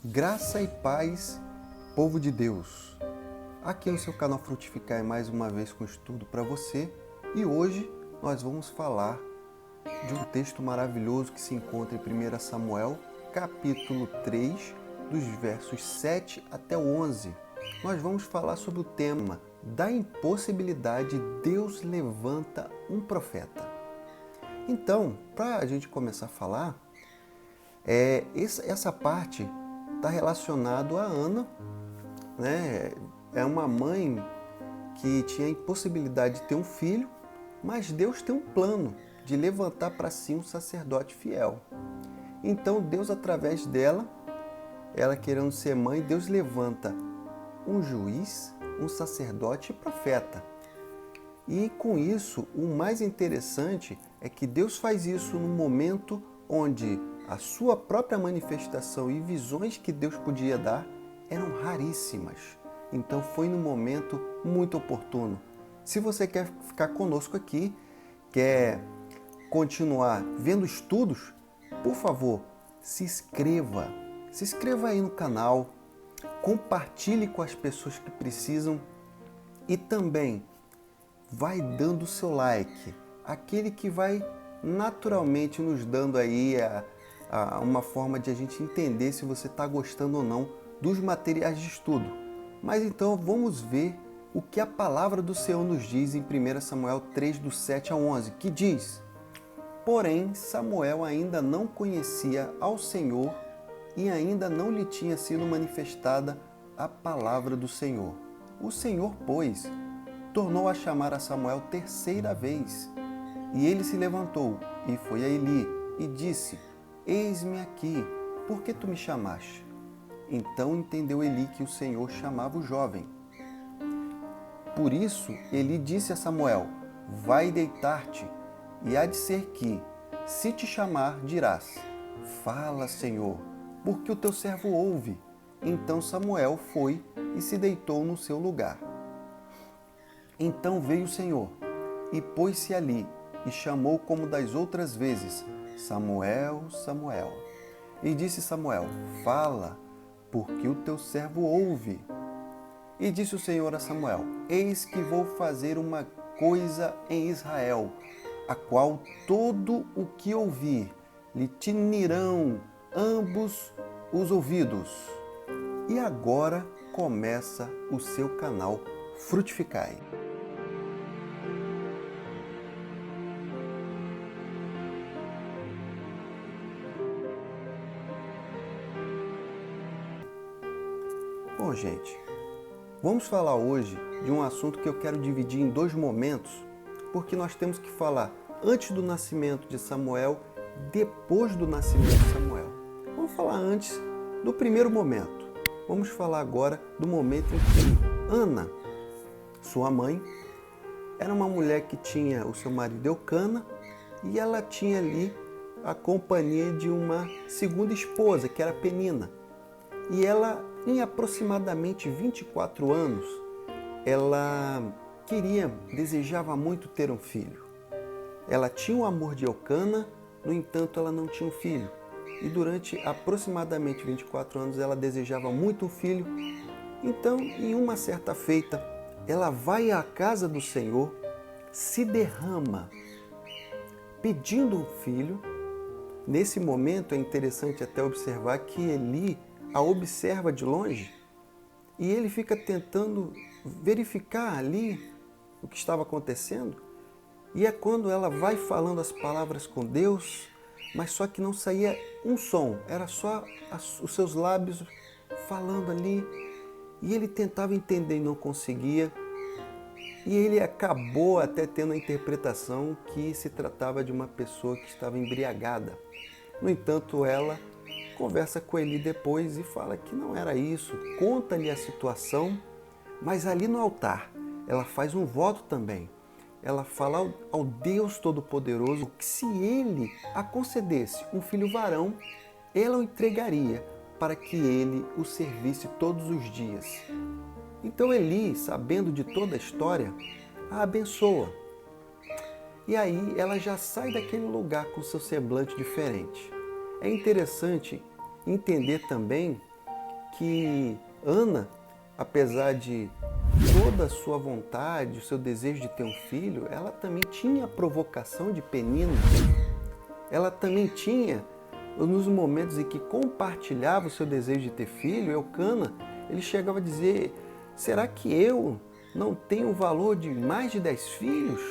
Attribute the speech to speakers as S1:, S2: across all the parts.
S1: Graça e paz, povo de Deus. Aqui no seu canal Frutificar mais uma vez com estudo para você. E hoje nós vamos falar de um texto maravilhoso que se encontra em 1 Samuel, capítulo 3, dos versos 7 até 11. Nós vamos falar sobre o tema da impossibilidade, Deus levanta um profeta. Então, para a gente começar a falar, essa parte está relacionado a Ana, né? É uma mãe que tinha a impossibilidade de ter um filho, mas Deus tem um plano de levantar para si um sacerdote fiel. Então Deus, através dela, ela querendo ser mãe, Deus levanta um juiz, um sacerdote e profeta. E com isso, o mais interessante é que Deus faz isso no momento onde a sua própria manifestação e visões que Deus podia dar eram raríssimas. Então foi num momento muito oportuno. Se você quer ficar conosco aqui, quer continuar vendo estudos, por favor, se inscreva. Se inscreva aí no canal, compartilhe com as pessoas que precisam e também vai dando o seu like, aquele que vai naturalmente nos dando aí uma forma de a gente entender se você está gostando ou não dos materiais de estudo. Mas então vamos ver o que a palavra do Senhor nos diz em 1 Samuel 3, do 7 ao 11, que diz: Porém, Samuel ainda não conhecia ao Senhor e ainda não lhe tinha sido manifestada a palavra do Senhor. O Senhor, pois, tornou a chamar a Samuel terceira vez. E ele se levantou e foi a Eli e disse: Eis-me aqui, por que tu me chamaste? Então entendeu Eli que o Senhor chamava o jovem. Por isso Eli disse a Samuel: Vai deitar-te, e há de ser que, se te chamar, dirás: Fala, Senhor, porque o teu servo ouve. Então Samuel foi e se deitou no seu lugar. Então veio o Senhor e pôs-se ali e chamou como das outras vezes: Samuel, Samuel. E disse Samuel: Fala, porque o teu servo ouve. E disse o Senhor a Samuel: Eis que vou fazer uma coisa em Israel, a qual todo o que ouvir lhe tinirão ambos os ouvidos. E agora começa o seu canal Frutificai. Bom, gente, vamos falar hoje de um assunto que eu quero dividir em dois momentos, porque nós temos que falar antes do nascimento de Samuel, depois do nascimento de Samuel. Vamos falar antes do primeiro momento. Vamos falar agora do momento em que Ana, sua mãe, era uma mulher que tinha o seu marido Eucana e ela tinha ali a companhia de uma segunda esposa, que era Penina. E ela, em aproximadamente 24 anos, ela desejava muito ter um filho. Ela tinha o amor de Eucana, no entanto, ela não tinha um filho. E durante aproximadamente 24 anos, ela desejava muito um filho. Então, em uma certa feita, ela vai à casa do Senhor, se derrama, pedindo um filho. Nesse momento, é interessante até observar que Eli a observa de longe e ele fica tentando verificar ali o que estava acontecendo. E é quando ela vai falando as palavras com Deus, mas só que não saía um som, era só os seus lábios falando ali. E ele tentava entender e não conseguia. E ele acabou até tendo a interpretação que se tratava de uma pessoa que estava embriagada. No entanto, ela conversa com Eli depois e fala que não era isso, conta-lhe a situação, mas ali no altar ela faz um voto também. Ela fala ao Deus Todo-Poderoso que se ele a concedesse um filho varão, ela o entregaria para que ele o servisse todos os dias. Então Eli, sabendo de toda a história, a abençoa. E aí ela já sai daquele lugar com seu semblante diferente. É interessante entender também que Ana, apesar de toda a sua vontade, o seu desejo de ter um filho, ela também tinha a provocação de Penina. Ela também tinha, nos momentos em que compartilhava o seu desejo de ter filho, Eucana, ele chegava a dizer: será que eu não tenho o valor de mais de 10 filhos?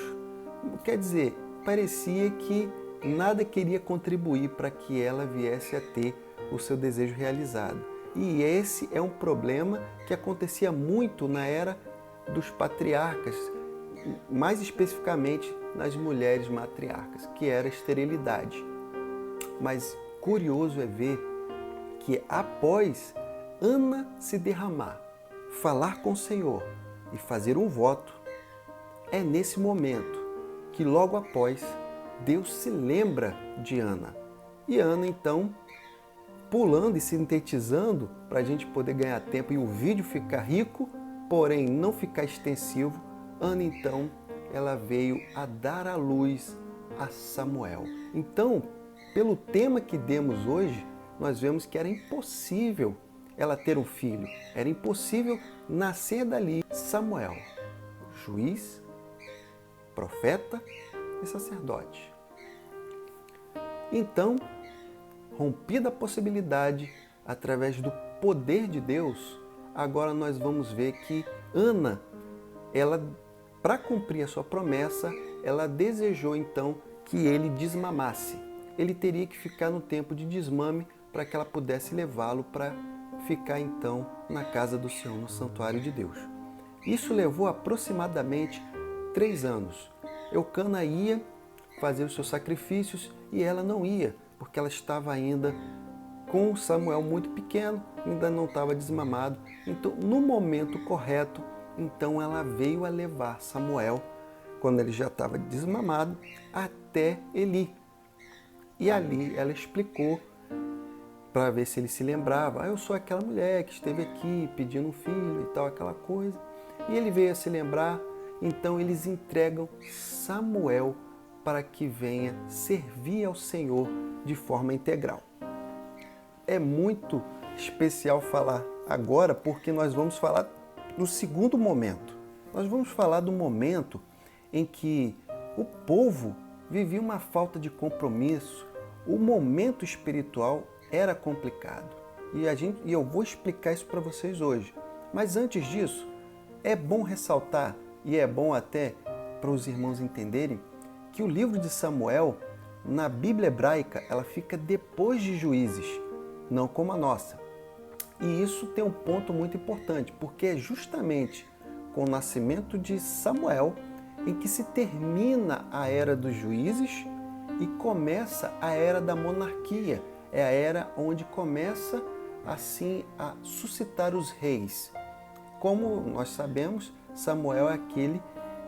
S1: Quer dizer, parecia que nada queria contribuir para que ela viesse a ter o seu desejo realizado. E esse é um problema que acontecia muito na era dos patriarcas, mais especificamente nas mulheres matriarcas, que era a esterilidade. Mas curioso é ver que após Ana se derramar, falar com o Senhor e fazer um voto, é nesse momento que logo após Deus se lembra de Ana. E Ana então, pulando e sintetizando para a gente poder ganhar tempo e o vídeo ficar rico, porém não ficar extensivo, Ana então ela veio a dar à luz a Samuel. Então, pelo tema que demos hoje, nós vemos que era impossível ela ter um filho. Era impossível nascer dali Samuel, juiz, profeta e sacerdote. Então, rompida a possibilidade, através do poder de Deus, agora nós vamos ver que Ana, ela, para cumprir a sua promessa, ela desejou então que ele desmamasse. Ele teria que ficar no tempo de desmame para que ela pudesse levá-lo para ficar então na casa do Senhor, no santuário de Deus. Isso levou aproximadamente 3 anos. Eucana ia fazer os seus sacrifícios e ela não ia, porque ela estava ainda com Samuel muito pequeno, ainda não estava desmamado. Então, no momento correto, então ela veio a levar Samuel, quando ele já estava desmamado, até Eli. E ali ela explicou, para ver se ele se lembrava: eu sou aquela mulher que esteve aqui pedindo um filho e tal, aquela coisa. E ele veio a se lembrar, então eles entregam Samuel para que venha servir ao Senhor de forma integral. É muito especial falar agora, porque nós vamos falar do segundo momento. Nós vamos falar do momento em que o povo vivia uma falta de compromisso, o momento espiritual era complicado. E eu vou explicar isso para vocês hoje. Mas antes disso, é bom ressaltar, e é bom até para os irmãos entenderem, que o livro de Samuel, na Bíblia hebraica, ela fica depois de Juízes, não como a nossa. E isso tem um ponto muito importante, porque é justamente com o nascimento de Samuel em que se termina a era dos juízes e começa a era da monarquia. É a era onde começa assim a suscitar os reis. Como nós sabemos, Samuel é aquele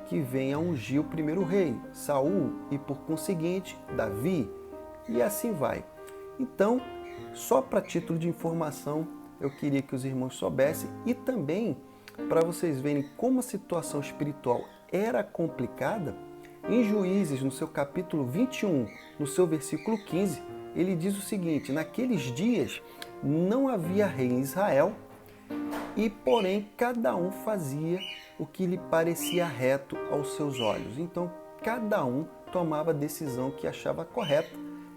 S1: que vem a ungir o primeiro rei, Saul, e por conseguinte, Davi, e assim vai. Então, só para título de informação, eu queria que os irmãos soubessem, e também para vocês verem como a situação espiritual era complicada. Em Juízes, no seu capítulo 21, no seu versículo 15, ele diz o seguinte: naqueles dias não havia rei em Israel, e porém cada um fazia o que lhe parecia reto aos seus olhos. Então cada um tomava a decisão que achava correta,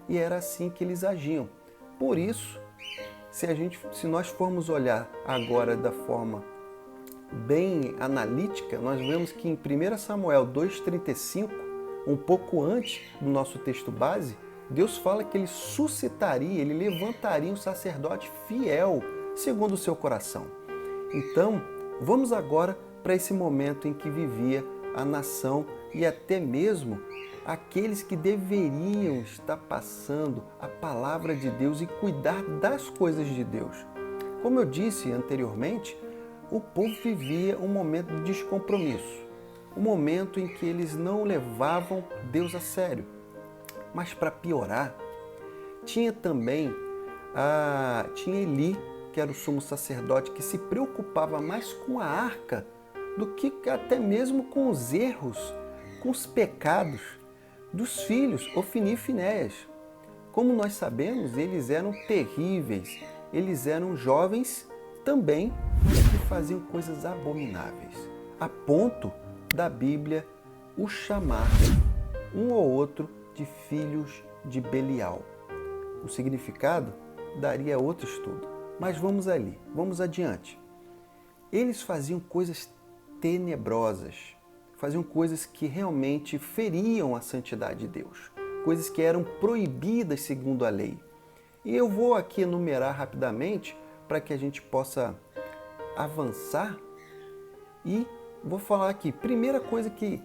S1: e era assim que eles agiam. Por isso, se nós formos olhar agora da forma bem analítica, nós vemos que em 1 Samuel 2,35, um pouco antes do nosso texto base, Deus fala que ele suscitaria, ele levantaria um sacerdote fiel, segundo o seu coração. Então, vamos agora para esse momento em que vivia a nação e até mesmo aqueles que deveriam estar passando a palavra de Deus e cuidar das coisas de Deus. Como eu disse anteriormente, o povo vivia um momento de descompromisso, um momento em que eles não levavam Deus a sério. Mas para piorar, tinha também tinha Eli, que era o sumo sacerdote, que se preocupava mais com a arca do que até mesmo com os erros, com os pecados dos filhos, Ofni e Finéias. Como nós sabemos, eles eram terríveis, eles eram jovens também, mas que faziam coisas abomináveis, a ponto da Bíblia o chamar um ou outro de filhos de Belial. O significado daria outro estudo, mas vamos ali, vamos adiante. Eles faziam coisas tenebrosas, faziam coisas que realmente feriam a santidade de Deus, coisas que eram proibidas segundo a lei. E eu vou aqui enumerar rapidamente para que a gente possa avançar e vou falar aqui. Primeira coisa que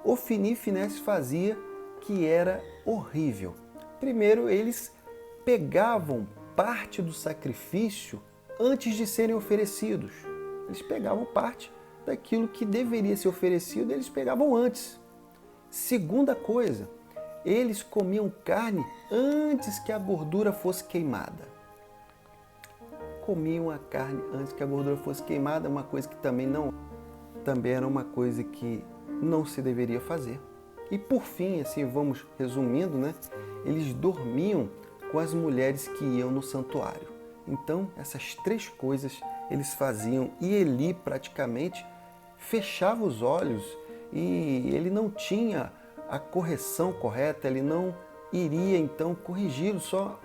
S1: Ofni e Finéias fazia que era horrível. Primeiro, eles pegavam parte do sacrifício antes de serem oferecidos. Eles pegavam parte daquilo que deveria ser oferecido, eles pegavam antes. Segunda coisa, eles comiam carne antes que a gordura fosse queimada. Comiam a carne antes que a gordura fosse queimada, uma coisa que também era uma coisa que não se deveria fazer. E por fim, assim, vamos resumindo, né? Eles dormiam com as mulheres que iam no santuário. Então, essas três coisas eles faziam e Eli praticamente fechava os olhos e ele não tinha a correção correta, ele não iria então corrigi-lo, só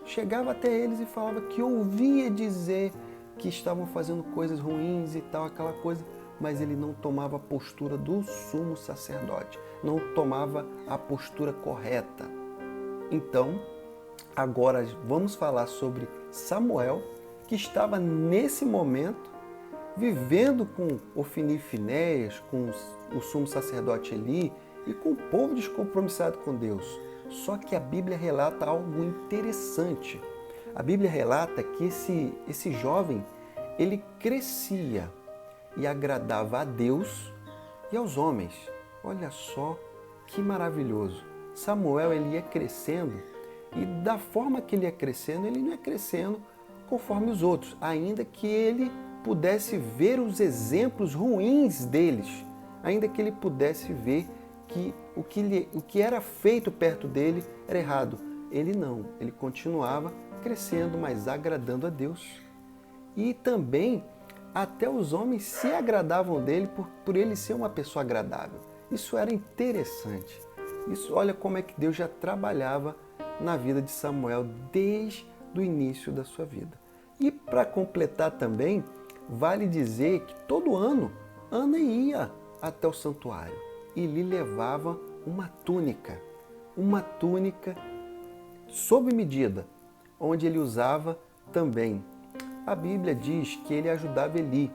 S1: chegava até eles e falava que ouvia dizer que estavam fazendo coisas ruins e tal, aquela coisa, mas ele não tomava a postura do sumo sacerdote, não tomava a postura correta. Então, agora vamos falar sobre Samuel, que estava nesse momento vivendo com Ofni e Finéias, com o sumo sacerdote Eli e com o povo descompromissado com Deus. Só que a Bíblia relata algo interessante. A Bíblia relata que esse jovem, ele crescia e agradava a Deus e aos homens. Olha só que maravilhoso. Samuel, ele ia crescendo e da forma que ele ia crescendo, ele não ia crescendo conforme os outros, ainda que ele pudesse ver os exemplos ruins deles, ainda que ele pudesse ver que o que era feito perto dele era errado. Ele não, ele continuava crescendo, mas agradando a Deus. E também até os homens se agradavam dele por ele ser uma pessoa agradável. Isso era interessante. Isso, olha como é que Deus já trabalhava na vida de Samuel desde o início da sua vida. E para completar também, vale dizer que todo ano, Ana ia até o santuário e lhe levava uma túnica sob medida, onde ele usava também. A Bíblia diz que ele ajudava Eli.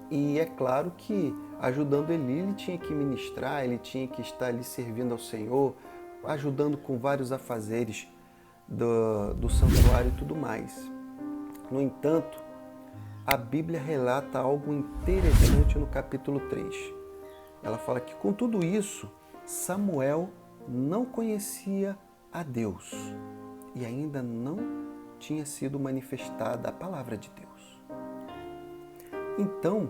S1: E é claro que ajudando Eli, ele tinha que ministrar, ele tinha que estar ali servindo ao Senhor, ajudando com vários afazeres do santuário e tudo mais. No entanto, a Bíblia relata algo interessante no capítulo 3. Ela fala que com tudo isso, Samuel não conhecia a Deus e ainda não tinha sido manifestada a palavra de Deus. Então,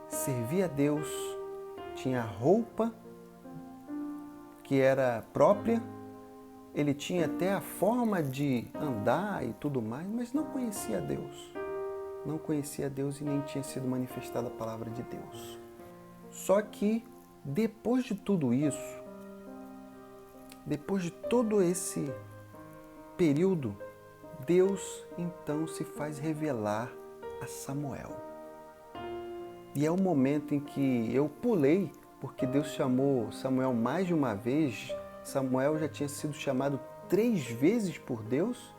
S1: servia a Deus, tinha roupa que era própria, ele tinha até a forma de andar e tudo mais, mas não conhecia a Deus. Não conhecia a Deus e nem tinha sido manifestada a palavra de Deus. Só que, depois de tudo isso, depois de todo esse período, Deus então se faz revelar a Samuel. E é o momento em que eu pulei, porque Deus chamou Samuel mais de uma vez. Samuel já tinha sido chamado 3 vezes por Deus.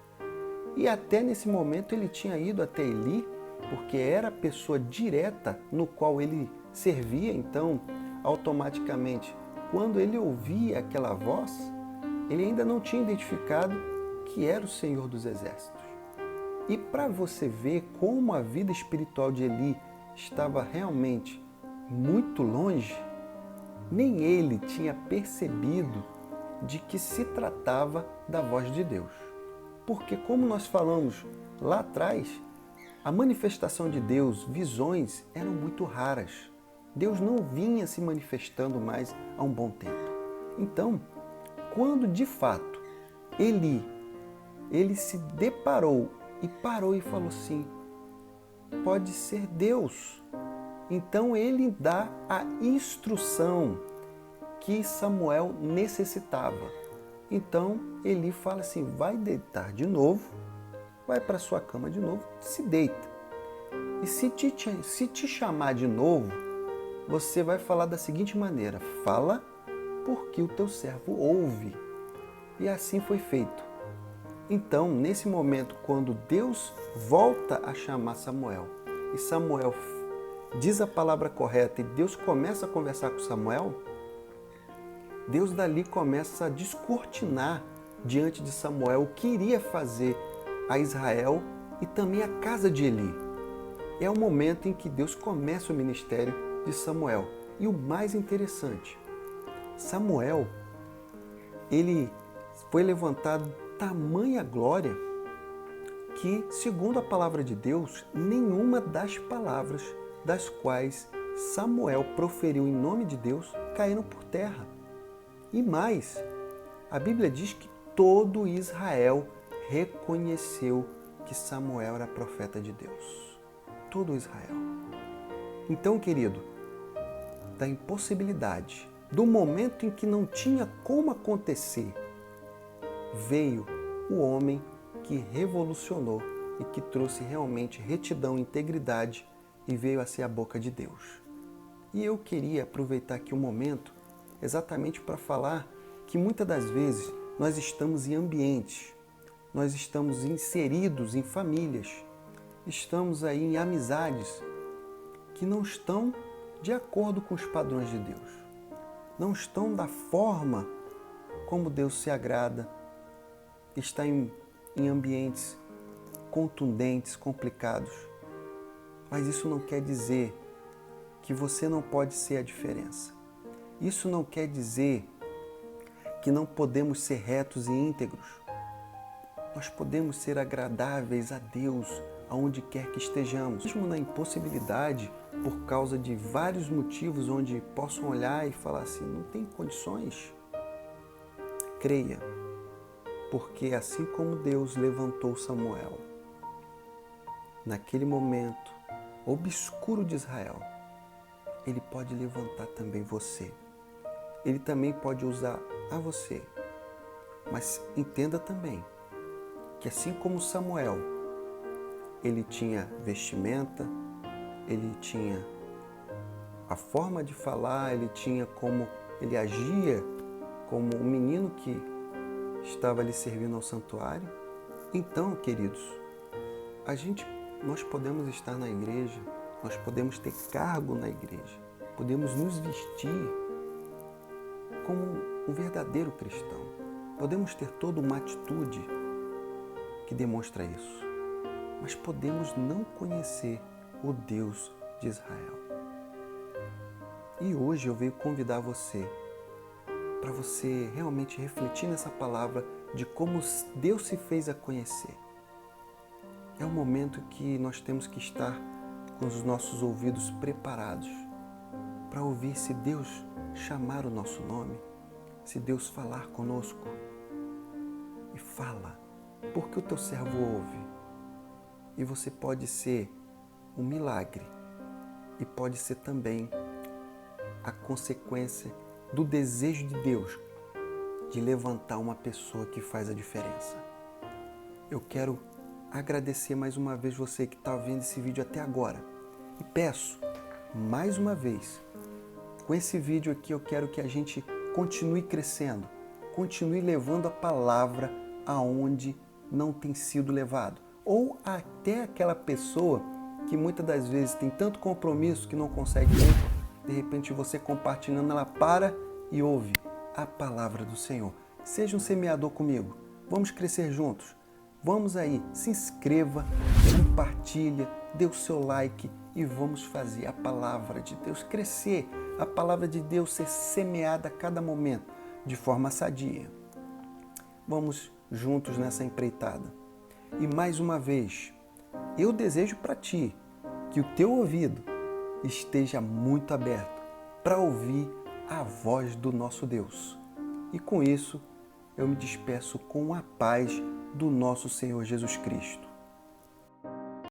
S1: E até nesse momento ele tinha ido até Eli, porque era a pessoa direta no qual ele servia. Então, automaticamente, quando ele ouvia aquela voz, ele ainda não tinha identificado que era o Senhor dos Exércitos. E para você ver como a vida espiritual de Eli estava realmente muito longe, nem ele tinha percebido de que se tratava da voz de Deus. Porque, como nós falamos lá atrás, a manifestação de Deus, visões, eram muito raras. Deus não vinha se manifestando mais há um bom tempo. Então, quando de fato ele se deparou e parou e falou assim: pode ser Deus. Então ele dá a instrução que Samuel necessitava. Então Eli fala assim, vai deitar de novo, vai para sua cama de novo, se deita. E se te chamar de novo, você vai falar da seguinte maneira, fala porque o teu servo ouve. E assim foi feito. Então, nesse momento, quando Deus volta a chamar Samuel, e Samuel diz a palavra correta e Deus começa a conversar com Samuel, Deus dali começa a descortinar diante de Samuel o que iria fazer a Israel e também a casa de Eli. É o momento em que Deus começa o ministério de Samuel. E o mais interessante, Samuel, ele foi levantado tamanha glória que, segundo a palavra de Deus, nenhuma das palavras das quais Samuel proferiu em nome de Deus caíram por terra. E mais, a Bíblia diz que todo Israel reconheceu que Samuel era profeta de Deus. Todo Israel. Então, querido, da impossibilidade, do momento em que não tinha como acontecer, veio o homem que revolucionou e que trouxe realmente retidão e integridade e veio a ser a boca de Deus. E eu queria aproveitar aqui o momento exatamente para falar que muitas das vezes nós estamos em ambientes, nós estamos inseridos em famílias, estamos aí em amizades que não estão de acordo com os padrões de Deus, não estão da forma como Deus se agrada, está em ambientes contundentes, complicados. Mas isso não quer dizer que você não pode ser a diferença. Isso não quer dizer que não podemos ser retos e íntegros. Nós podemos ser agradáveis a Deus aonde quer que estejamos. Mesmo na impossibilidade, por causa de vários motivos onde possam olhar e falar assim, não tem condições. Creia, porque assim como Deus levantou Samuel, naquele momento obscuro de Israel, Ele pode levantar também você. Ele também pode usar a você. Mas entenda também que assim como Samuel, ele tinha vestimenta, ele tinha a forma de falar, ele tinha como ele agia como um menino que estava ali servindo ao santuário. Então, queridos, nós podemos estar na igreja, nós podemos ter cargo na igreja, podemos nos vestir como um verdadeiro cristão. Podemos ter toda uma atitude que demonstra isso, mas podemos não conhecer o Deus de Israel. E hoje eu venho convidar você para você realmente refletir nessa palavra de como Deus se fez a conhecer. É um momento que nós temos que estar com os nossos ouvidos preparados para ouvir se Deus chamar o nosso nome, se Deus falar conosco. E fala, porque o teu servo ouve. E você pode ser um milagre e pode ser também a consequência do desejo de Deus de levantar uma pessoa que faz a diferença. Eu quero agradecer mais uma vez você que está vendo esse vídeo até agora. E peço, mais uma vez, com esse vídeo aqui eu quero que a gente continue crescendo, continue levando a palavra aonde não tem sido levado. Ou até aquela pessoa que muitas das vezes tem tanto compromisso que não consegue ler, de repente você compartilhando, ela para e ouve a palavra do Senhor. Seja um semeador comigo, vamos crescer juntos. Vamos aí, se inscreva, compartilha, dê o seu like e vamos fazer a palavra de Deus crescer, a palavra de Deus ser semeada a cada momento, de forma sadia. Vamos juntos nessa empreitada. E mais uma vez, eu desejo para ti que o teu ouvido esteja muito aberto para ouvir a voz do nosso Deus. E com isso, eu me despeço com a paz do nosso Senhor Jesus Cristo.